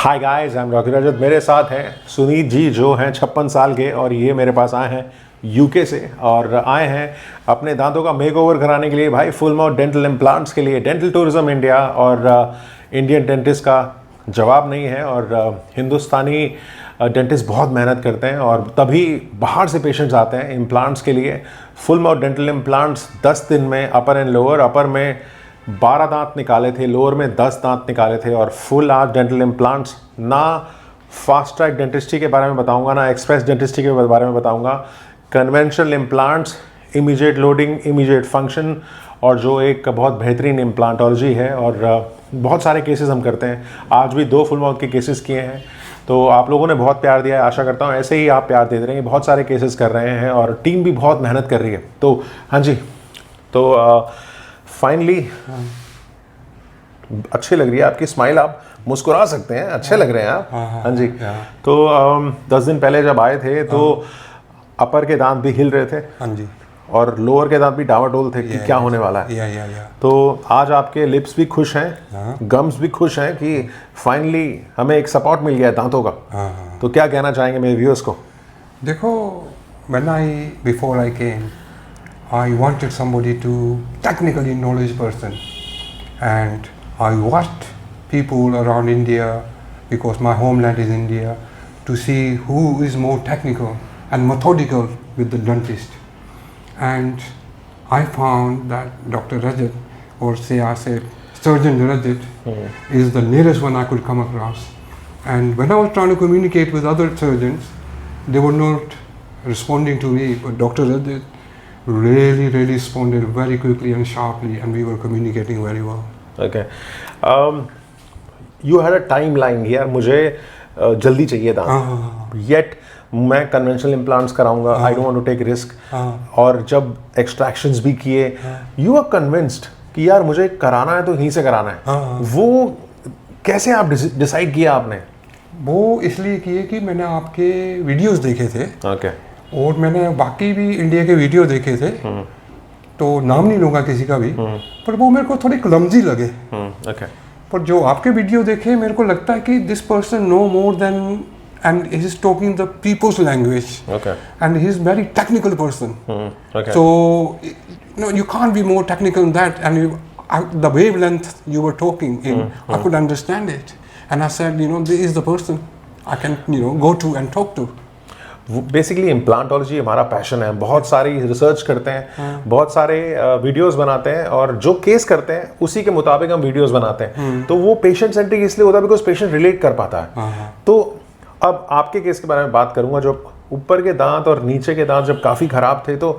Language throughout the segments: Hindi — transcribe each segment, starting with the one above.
Hi guys, I am Rocky Rajat. मेरे साथ हैं सुनीत जी जो हैं 56 साल के और ये मेरे पास आए हैं यूके से और आए हैं अपने दांतों का मेकओवर कराने के लिए भाई, फुल माउथ डेंटल इम्प्लांट्स के लिए। डेंटल टूरिज्म इंडिया और इंडियन डेंटिस्ट का जवाब नहीं है और हिंदुस्तानी डेंटिस्ट बहुत मेहनत करते हैं और तभी बाहर से पेशेंट्स आते हैं इम्प्लांट्स के लिए। फुल माउथ डेंटल इम्प्लांट्स 10 दिन में अपर एंड लोअर, अपर में 12 दांत निकाले थे, लोअर में 10 दांत निकाले थे और फुल आर्च डेंटल इम्प्लांट्स। ना फास्ट ट्रैक डेंटिस्ट्री के बारे में बताऊंगा, ना एक्सप्रेस डेंटिस्ट्री के बारे में बताऊंगा। Conventional implants, immediate loading, immediate function और जो एक बहुत बेहतरीन इम्प्लांटोलॉजी है और बहुत सारे केसेस हम करते हैं। आज भी 2 फुल माउथ के केसेस किए हैं, तो आप लोगों ने बहुत प्यार दिया है। आशा करता हूँ ऐसे ही आप प्यार देते रहेंगे। बहुत सारे केसेस कर रहे हैं और टीम भी बहुत मेहनत कर रही है। तो हाँ जी, तो फाइनली अच्छी लग रही है आपकी स्माइल, आप मुस्कुरा सकते हैं, अच्छे लग रहे हैं आप। हाँ जी। तो 10 दिन पहले जब आए थे तो अपर के दांत भी हिल रहे थे, हाँ जी, और लोअर के दांत भी डावाडोल थे कि क्या होने वाला है। तो आज आपके लिप्स भी खुश हैं, गम्स भी खुश हैं कि फाइनली हमें एक सपोर्ट मिल गया है दांतों का। तो क्या कहना चाहेंगे मेरे व्यूअर्स को? देखो, before I came, I wanted somebody to technically knowledge person, and I watched people around India, because my homeland is India, to see who is more technical and methodical with the dentist. And I found that Dr. Rajat, or I say Surgeon Rajat, is the nearest one I could come across. And when I was trying to communicate with other surgeons, they were not responding to me, but Dr. Rajat really responded very quickly and sharply, and we were communicating very well. Okay. You had a timeline यार, मुझे जल्दी चाहिए था, yet मैं कन्वेंशनल इम्प्लांट्स कराऊंगा, I don't want to take risk. और जब एक्सट्रैक्शंस भी किए, यू आर कन्विंस्ड कि यार मुझे कराना है तो यहीं से कराना है। वो कैसे आप डिसाइड किया आपने? वो इसलिए किए कि मैंने आपके वीडियोस देखे थे, और मैंने बाकी भी इंडिया के वीडियो देखे थे, तो नाम नहीं लूँगा किसी का भी, पर वो मेरे को थोड़ी क्लमजी लगे। पर जो आपके वीडियो देखे, मेरे को लगता है कि this person no more then, and he is talking the people's language, and he is very technical person. So you can't be more technical than that, and the wavelength you were talking in, I could understand it, and I said, this is the person I can go to and talk to. Basically implantology हमारा पैशन है, बहुत सारी रिसर्च करते हैं, बहुत सारे वीडियोस बनाते हैं और जो केस करते हैं उसी के मुताबिक हम वीडियोस बनाते हैं। तो वो पेशेंट सेंट्रिक इसलिए होता है बिकॉज पेशेंट रिलेट कर पाता है। तो अब आपके केस के बारे में बात करूंगा। जब ऊपर के दांत और नीचे के दांत जब काफ़ी ख़राब थे, तो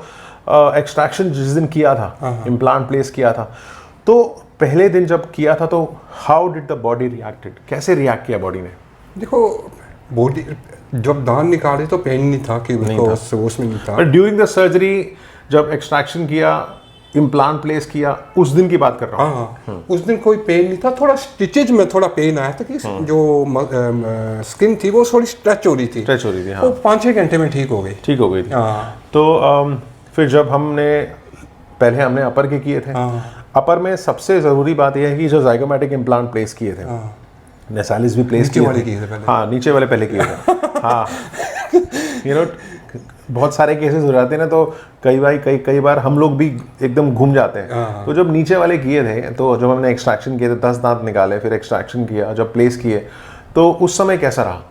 एक्सट्रैक्शन जिस दिन किया था, इम्प्लांट प्लेस किया था, तो पहले दिन जब किया था तो how did the body reacted? कैसे रिएक्ट किया बॉडी ने? देखो, बॉडी जब दांत निकाले तो पेन नहीं था कि उसमें नहीं था। ड्यूरिंग द सर्जरी जब एक्सट्रैक्शन किया, इम्प्लांट प्लेस किया, उस दिन की बात कर रहा हूँ। उस दिन कोई पेन नहीं था, थोड़ा स्टिचेज में थोड़ा पेन आया था कि जो स्किन थी वो थोड़ी स्ट्रेच हो रही थी। हाँ। वो 5-6 घंटे में ठीक हो गई थी। तो फिर जब पहले हमने अपर के किए थे, अपर में सबसे ज़रूरी बात यह है कि जो ज़ाइगोमैटिक इम्प्लांट प्लेस किए थे, नेसालिस भी प्लेस किए थे। हाँ, नीचे वाले पहले किए थे। हाँ, बहुत सारे केसेस हो जाते हैं ना, तो कई बार हम लोग भी एकदम घूम जाते हैं। तो जब नीचे वाले किए थे, तो जब हमने एक्सट्रैक्शन किए थे, 10 दांत निकाले, फिर एक्सट्रैक्शन किया, जब प्लेस किए, तो उस समय कैसा रहा?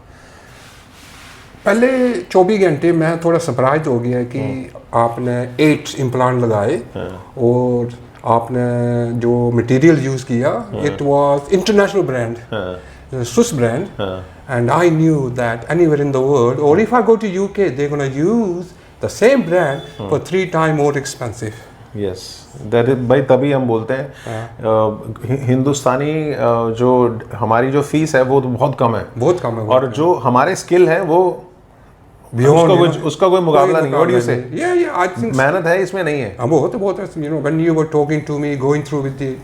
पहले 24 घंटे मैं थोड़ा सरप्राइज हो गया कि आपने 8 इम्प्लांट लगाए, और आपने जो मटेरियल यूज़ किया, it was international brand, Swiss brand, and I knew that anywhere in the world, or if I go to UK, they're going to use the same brand for 3 times more expensive. Yes, that is भाई, तभी हम बोलते हैं हिंदुस्तानी जो हमारी जो फीस है वो तो बहुत कम है, और जो हमारे स्किल है वो उसका कोई मुकाबला नहीं। What do you say? Yeah, I think मेहनत है इसमें, नहीं है? बहुत है। When you were talking to me, going through with it,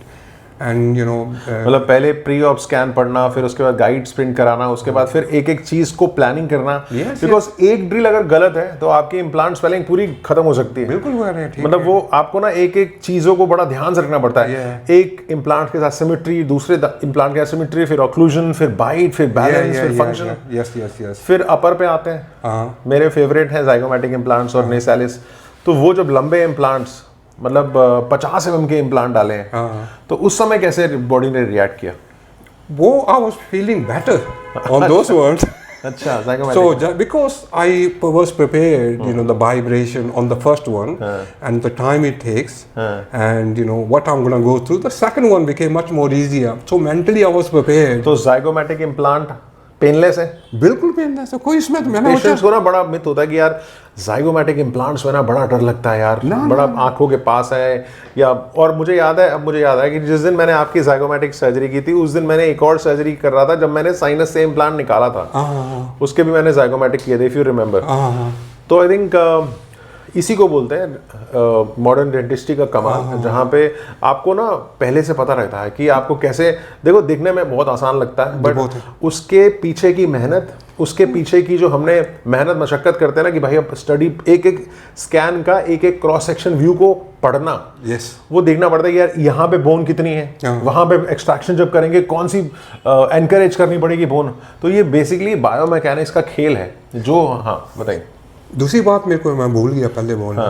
and मतलब पहले प्री ऑप स्कैन पढ़ना, फिर उसके बाद गाइड्स प्रिंट कराना, उसके बाद फिर एक एक चीज को प्लानिंग करना, बिकॉज एक ड्रिल अगर गलत है तो आपकी इम्प्लांट स्वेलिंग पूरी खत्म हो सकती है। बिल्कुल हुआ है, मतलब वो आपको ना एक एक चीजों को बड़ा ध्यान से रखना पड़ता है। एक इम्प्लांट के साथ सिमेट्री, दूसरे इम्प्लांट के साथ सिमेट्री, फिर ऑक्लूजन, फिर बाइट, फिर बैलेंस, फिर फंक्शन। यस। फिर अपर पे आते हैं, मेरे फेवरेट हैं ज़ाइगोमैटिक इम्प्लांट्स और नेसालिस। तो वो जब लंबे इम्प्लांट्स, मतलब 50 mm के इम्प्लांट डाले हैं, तो उस समय कैसे बॉडी ने रिएक्ट किया? वो I was feeling better on those words. अच्छा, zygomatic. So because I was prepared, the vibration on the first one and the time it takes, and what I'm gonna go through, the second one became much more easier. So mentally I was prepared. तो zygomatic implant पेनलेस है? बिल्कुल पेनलेस है, कोई इसमें मैंने पेशेंट्स को ना बड़ा मिथ होता है कि यार zygomatic implants में ना बड़ा डर लगता है यार, बड़ा आंखों के पास है या। और मुझे याद है कि जिस दिन मैंने आपकी zygomatic सर्जरी की थी, उस दिन मैंने एक और सर्जरी कर रहा था जब मैंने साइनस से इम्प्लांट निकाला था, उसके भी मैंने zygomatic किए थे, इफ यू रिमेंबर। तो आई थिंक इसी को बोलते हैं मॉडर्न डेंटिस्ट्री का कमाल, जहाँ पे आपको ना पहले से पता रहता है कि आपको कैसे, देखो दिखने में बहुत आसान लगता है, बट उसके पीछे की मेहनत, उसके पीछे की जो हमने मेहनत मशक्कत करते हैं ना, कि भाई अब स्टडी, एक एक स्कैन का एक एक क्रॉस सेक्शन व्यू को पढ़ना, वो देखना पड़ता है कि यार यहाँ पे बोन कितनी है, वहाँ पे एक्सट्रैक्शन जब करेंगे कौन सी एनकरेज करनी पड़ेगी बोन। तो ये बेसिकली बायोमैकेनिक्स का खेल है जो, हाँ बताइए। दूसरी बात मेरे को, मैं भूल गया पहले बोलना,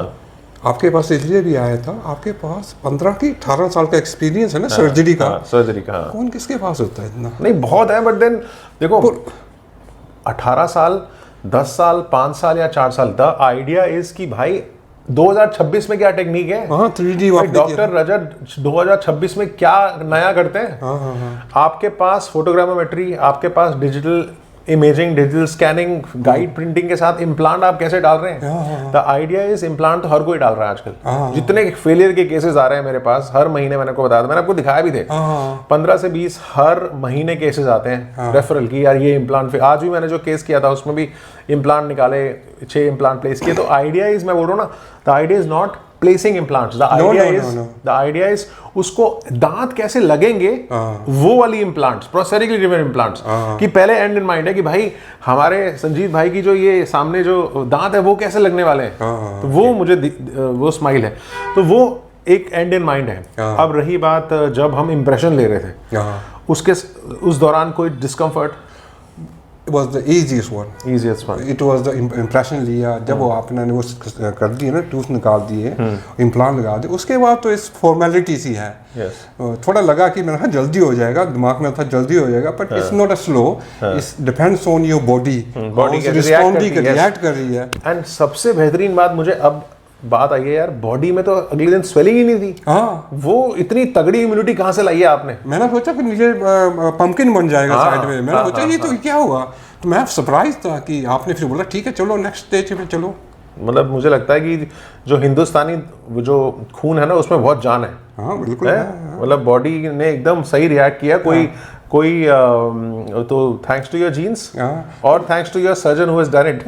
आपके पास इसलिए भी आया था, आपके पास 15 की 18 साल का एक्सपीरियंस है ना सर्जरी का। कौन किसके पास होता है इतना? नहीं, बहुत है, बट देन देखो 18 साल, 10 साल, 5 साल या 4 साल, द आइडिया इज कि भाई 2026 में क्या टेक्निक है, 3D डॉक्टर रजत 2026 में क्या नया करते हैं। आपके पास फोटोग्रामेट्री, आपके पास digital imaging, digital scanning, guide printing के साथ इम्प्लांट आप कैसे डाल रहे हैं। द आइडिया इज इम्प्लांट तो हर कोई डाल रहा है आजकल। जितने फेलियर के केसेस आ रहे हैं मेरे पास हर महीने, मैंने को बताया था, मैंने आपको दिखाया भी थे, 15 से 20 हर महीने केसेस आते हैं रेफरल की, यार ये इम्प्लांट। आज भी मैंने जो केस किया था उसमें भी इम्प्लांट निकाले, 6 इम्प्लांट प्लेस किए। तो आइडिया इज, मैं बोल रहा हूँ ना, the idea is not placing implants, the idea is उसको दांत कैसे लगेंगे, वो वाली इम्प्लांट्स, प्रोस्थेटिकली ड्रिवन इम्प्लांट्स की पहले एंड इन माइंड है कि भाई हमारे संजीत भाई की जो ये सामने जो दांत है वो कैसे लगने वाले हैं। तो वो मुझे वो स्माइल है, तो वो एक एंड इन माइंड है। अब रही बात जब हम इम्प्रेशन ले रहे थे, उस दौरान कोई discomfort? It was the easiest one. It was the impression लिया, जब वो आपने वो कर दिए ना, टूथ निकाल दिए, इम्प्लांट लगा दिए, उसके बाद तो इस फॉर्मेलिटी सी है। थोड़ा लगा कि मैंने कहा जल्दी हो जाएगा, दिमाग में था जल्दी हो जाएगा, but it's not a slow, it's depends on your body react कर रही है। एंड सबसे बेहतरीन बात मुझे अब बात आई है यार, बॉडी में तो अगले दिन स्वेलिंग ही नहीं थी। वो इतनी तगड़ी इम्यूनिटी कहाँ से लाई है आपने? मैंने सोचा कि नीचे पंपकिन बन जाएगा साइड में, मैंने सोचा ये तो क्या हुआ, तो मैं सरप्राइज था कि आपने फिर बोला ठीक है चलो नेक्स्ट स्टेज पे चलो। मतलब मुझे लगता है कि जो हिंदुस्तानी वो जो खून है ना, उसमें बहुत जान है। हाँ बिल्कुल है। मतलब बॉडी ने एकदम सही रिएक्ट किया। कोई तो थैंक्स टू योर जीन्स और thanks to your surgeon who has done it.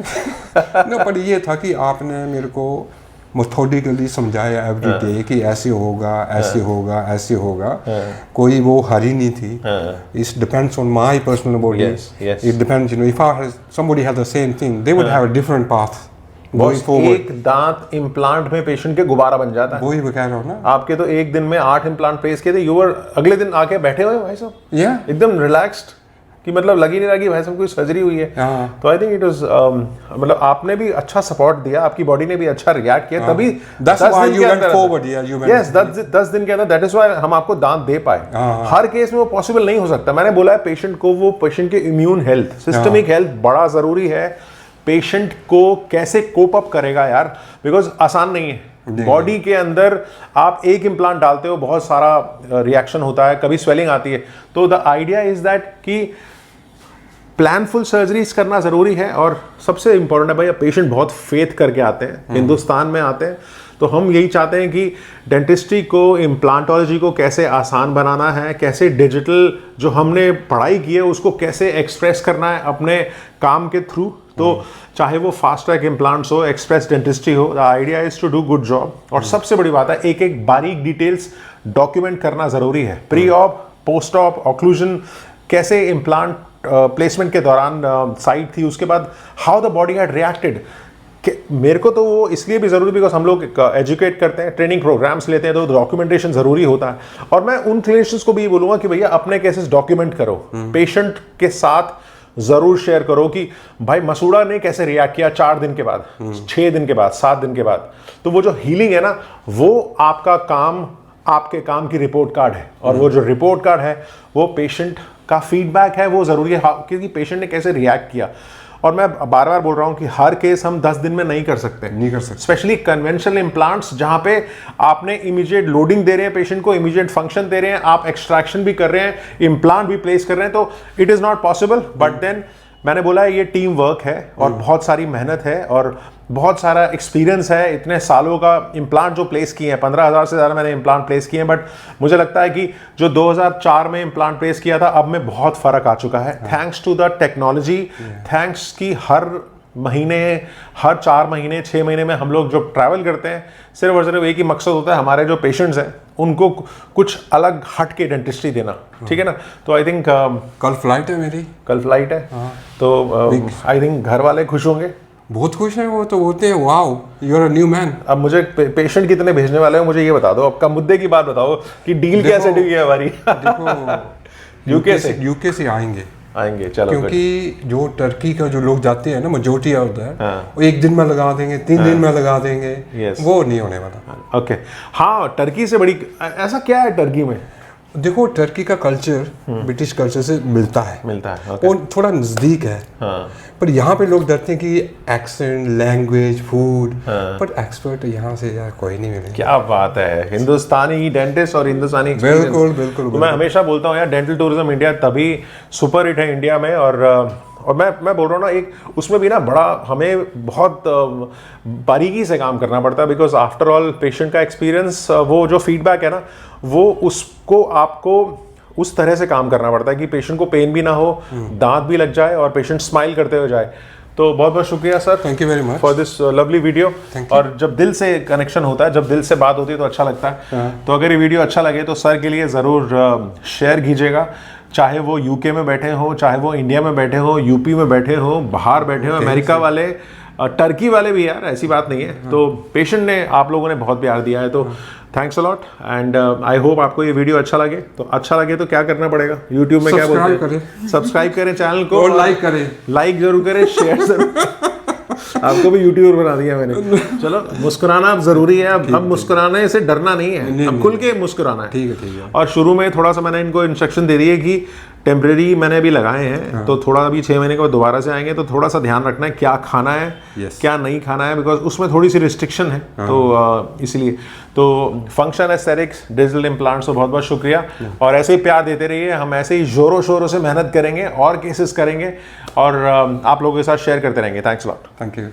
No, पर ये था कि आपने मेरे को मेथोडिकली समझाया एवरी डे कि ऐसे होगा, ऐसे होगा, ऐसे होगा। कोई वो हरी नहीं थी। It's depends on my personal body. It depends, if I somebody had the same thing, they would have a different path. एक दांत इम्प्लांट में पेशेंट के गुब्बारा बन जाता है। वही कह रहा हूँ ना। आपके तो एक दिन में 8 इम्प्लांट प्लेस किए थे, यूवर अगले दिन आके बैठे हुए भाई साहब, एकदम रिलैक्स्ड, कि मतलब लग ही नहीं रहा कि भाई साहब कोई सर्जरी हुई है। तो आई थिंक इट वाज, मतलब आपने भी अच्छा सपोर्ट दिया, आपकी बॉडी ने भी अच्छा रिएक्ट किया, तभी 10 दिन के अंदर, दैट इज व्हाई हम आपको दांत दे पाए। हर केस में वो पॉसिबल नहीं हो सकता। मैंने बोला है पेशेंट को, वो पेशेंट के इम्यून हेल्थ, सिस्टमिक हेल्थ बड़ा जरूरी है। पेशेंट को कैसे कोप अप करेगा यार, बिकॉज आसान नहीं है। बॉडी के अंदर आप एक इम्प्लांट डालते हो, बहुत सारा रिएक्शन होता है, कभी स्वेलिंग आती है। तो द आइडिया इज दैट कि प्लानफुल सर्जरीज करना जरूरी है। और सबसे इंपॉर्टेंट है भाई, पेशेंट बहुत फेथ करके आते हैं, हिंदुस्तान में आते हैं, तो हम यही चाहते हैं कि डेंटिस्ट्री को, इम्प्लांटोलॉजी को कैसे आसान बनाना है, कैसे डिजिटल जो हमने पढ़ाई की है उसको कैसे एक्सप्रेस करना है अपने काम के थ्रू, तो चाहे वो फास्ट ट्रैक इम्प्लांट्स हो, एक्सप्रेस डेंटिस्ट्री हो, the idea is to do good job. और सबसे बड़ी बात है, एक एक बारीक डिटेल्स डॉक्यूमेंट करना ज़रूरी है। Pre op, post op, occlusion, कैसे इम्प्लांट प्लेसमेंट के दौरान साइट थी, उसके बाद how the body had reacted. मेरे को तो वो इसलिए भी ज़रूरी बिकॉज हम लोग एजुकेट करते हैं, ट्रेनिंग प्रोग्राम्स लेते हैं, तो डॉक्यूमेंटेशन ज़रूरी होता है। और मैं उन क्लिनिशियंस को भी बोलूँगा कि भैया अपने केसेस डॉक्यूमेंट करो, पेशेंट के साथ ज़रूर शेयर करो कि भाई मसूड़ा ने कैसे रिएक्ट किया 4 दिन के बाद, 6 दिन के बाद, 7 दिन के बाद। तो वो जो हीलिंग है ना, वो आपका काम, आपके काम की रिपोर्ट कार्ड है। और वो जो रिपोर्ट कार्ड है वो पेशेंट का फीडबैक है, वो ज़रूरी है क्योंकि पेशेंट ने कैसे रिएक्ट किया। और मैं बार बार बोल रहा हूँ कि हर केस हम 10 दिन में नहीं कर सकते, स्पेशली कन्वेंशनल इम्प्लांट्स जहाँ पे आपने इमीडिएट लोडिंग दे रहे हैं पेशेंट को, इमीडिएट फंक्शन दे रहे हैं, आप एक्सट्रैक्शन भी कर रहे हैं, इम्प्लांट भी प्लेस कर रहे हैं, तो it is not possible. But then मैंने बोला है ये टीम वर्क है और बहुत सारी मेहनत है और बहुत सारा एक्सपीरियंस है। इतने सालों का इम्प्लांट जो प्लेस किए हैं, 15,000 से ज़्यादा मैंने इम्प्लांट प्लेस किए हैं। बट मुझे लगता है कि जो 2004 में इम्प्लांट प्लेस किया था, अब में बहुत फ़र्क आ चुका है, thanks to the technology, thanks की हर महीने, हर 4 महीने, 6 महीने में हम लोग जो ट्रैवल करते हैं, सिर्फ और सिर्फ एक ही मकसद होता है, हमारे जो पेशेंट्स हैं उनको कुछ अलग हट के डेंटिस्ट्री देना। ठीक है ना? तो आई थिंक कल फ्लाइट है मेरी, कल फ्लाइट है, तो आई थिंक घर वाले खुश होंगे, बहुत खुश हैं वो, तो बोलते हैं wow you are a new man. अब मुझे पेशेंट कितने भेजने वाले हो मुझे ये बता दो, आपका मुद्दे की बात बताओ कि डील क्या सेट हुई है हमारी। देखो यूके से आएंगे, चलो, क्योंकि जो टर्की का जो लोग जाते हैं ना, मेजॉरिटी होता है, वो 1 दिन में लगा देंगे, 3 दिन में लगा देंगे, वो नहीं होने वाला। ओके, हाँ, टर्की से बड़ी ऐसा क्या है टर्की में? देखो टर्की का कल्चर ब्रिटिश कल्चर से मिलता है, okay. वो थोड़ा नज़दीक है। पर यहाँ पे लोग डरते हैं कि एक्सेंट, लैंग्वेज, फूड, पर एक्सपर्ट यहाँ से यार कोई नहीं मिलेगा। क्या बात है, हिंदुस्तानी डेंटिस्ट और हिंदुस्तानी बिल्कुल। मैं हमेशा बोलता हूँ यार, डेंटल टूरिज्म इंडिया तभी सुपर हिट है इंडिया में। और मैं बोल रहा हूँ ना, एक उसमें भी ना बड़ा हमें बहुत बारीकी से काम करना पड़ता है, बिकॉज आफ्टर ऑल पेशेंट का एक्सपीरियंस, वो जो फीडबैक है ना, वो उसको आपको उस तरह से काम करना पड़ता है कि पेशेंट को पेन भी ना हो, दांत भी लग जाए और पेशेंट स्माइल करते हुए जाए। तो बहुत बहुत शुक्रिया sir, thank you very much for this lovely video. और जब दिल से कनेक्शन होता है, जब दिल से बात होती है तो अच्छा लगता है। तो अगर ये वीडियो अच्छा लगे तो सर के लिए ज़रूर शेयर कीजिएगा, चाहे वो यूके में बैठे हो, चाहे वो इंडिया में बैठे हो, यूपी में बैठे हो, बाहर बैठे हो, अमेरिका वाले, टर्की वाले भी, यार ऐसी बात नहीं है। तो पेशेंट ने, आप लोगों ने बहुत प्यार दिया है, तो thanks a lot. And I hope आपको ये वीडियो अच्छा लगे। तो अच्छा लगे तो क्या करना पड़ेगा? यूट्यूब में क्या बोलते हैं? सब्सक्राइब करें चैनल को और लाइक करें, लाइक जरूर करें, शेयर जरूर। आपको भी यूट्यूबर बना दिया मैंने। चलो, मुस्कुराना अब जरूरी है। अब मुस्कुराने से डरना नहीं है, अब खुल के मुस्कुराना है। ठीक है। और शुरू में थोड़ा सा मैंने इनको इंस्ट्रक्शन दे दिए कि टेम्परेरी मैंने अभी लगाए हैं, तो थोड़ा अभी 6 महीने के बाद दोबारा से आएंगे, तो थोड़ा सा ध्यान रखना है क्या खाना है, क्या नहीं खाना है, बिकॉज उसमें थोड़ी सी रिस्ट्रिक्शन है। तो इसलिए तो फंक्शन एस्थेटिक्स डिजिटल इम्प्लांट्स को बहुत बहुत शुक्रिया। और ऐसे ही प्यार देते रहिए, हम ऐसे ही जोरों शोरों से मेहनत करेंगे और केसेस करेंगे और आप लोगों के साथ शेयर करते रहेंगे। Thanks lot. Thank you.